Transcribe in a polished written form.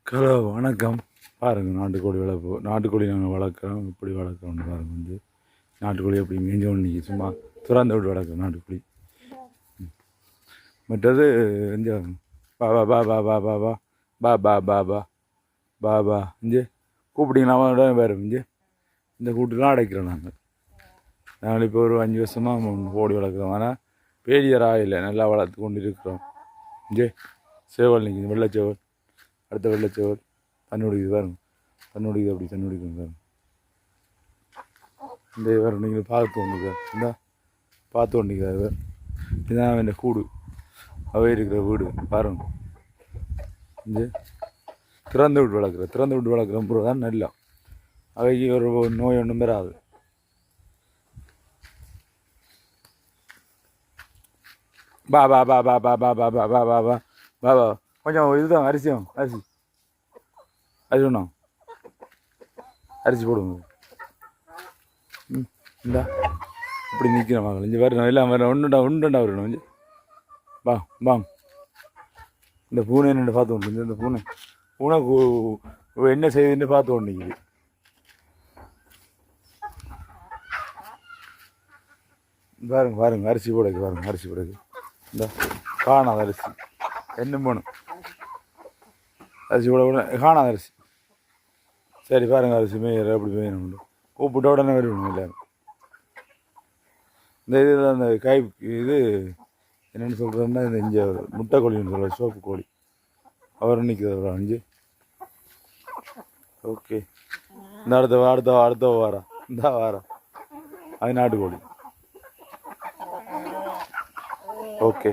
Hello வணக்கம். பாருங்கள் நாட்டுக்கோழி வளர்ப்பு. நாட்டுக்கோழி நாங்கள் வளர்க்குறோம். இப்படி வளர்க்குறோம்னு பாருங்கள். நாட்டுக்கோழி எப்படி மேஞ்சோன்னு நிற்கி சும்மா திறந்து விட்டு வளர்க்குறோம் நாட்டுக்கோழி. மற்றது இந்த பா பா பா பா பா பா பா பா பா பா பா பா இங்கே கூப்பிட்டீங்கன்னா வேறு இங்கே இந்த கூட்டுலாம் அடைக்கிறோம் நாங்கள் இப்போ ஒரு 5 வருஷமாக கோழி வளர்க்குறோம். ஆனால் பெரியராக இல்லை, நல்லா வளர்த்து கொண்டு இருக்கிறோம். இங்கே சேவல் நிற்கிது, வெள்ளைச்சேவல். அடுத்த வெள்ளைச்சேவல் தண்ணி குடிக்குது பாருங்க, தண்ணி குடிக்குது, அப்படி தண்ணி குடிக்கணும் பாருங்க. இந்த வேறு நீங்கள் பார்த்து ஒன்றுக்கு இந்த பார்த்து ஒன்றிக்காது. இதுதான் அவன் கூடு, அவை இருக்கிற வீடு பாருங்க. இங்கே திறந்து விட்டு வளர்க்குற பொருள் தான் நல்லா. அவைக்கு ஒரு நோய் ஒன்றும் பெறாது. பா பா பா பா பா பா பா பா பா பா பா பா பா கொஞ்சம் இதுதான் அரிசி ஒன்றும் அரிசி போடுங்க. இந்தா இப்படி நிற்கிற மகள் இங்கே வரணும், எல்லாம் வரணும், ஒன்றுண்டா வரணும். கொஞ்சம் பா பாங் இந்த பூனை என்ன பார்த்து கொண்டு இந்த பூனை என்ன செய்யுதுன்னு பார்த்து கொண்டு நிற்கிது. பாருங்க அரிசி போடுக்கு, பாருங்க அரிசி போடுக்கு. இந்த காணாத அரிசி என்ன போகணும், அரிசி போட காணாத அரிசி. சரி பாருங்க அரிசி மேய்கிற அப்படி மேயணும், கூப்பிட்ட உடனே வருவணும் எல்லாரும். இந்த இது அந்த இது என்னென்னு சொல்கிறதுன்னா இந்த இங்கே முட்டை கோழின்னு சொல்கிற சோப்பு கோழி அவர் நிற்கிறது அஞ்சு. ஓகே, இந்த அடுத்த வாரம் இந்த வாரம் அது நாட்டுக்கோழி. ஓகே.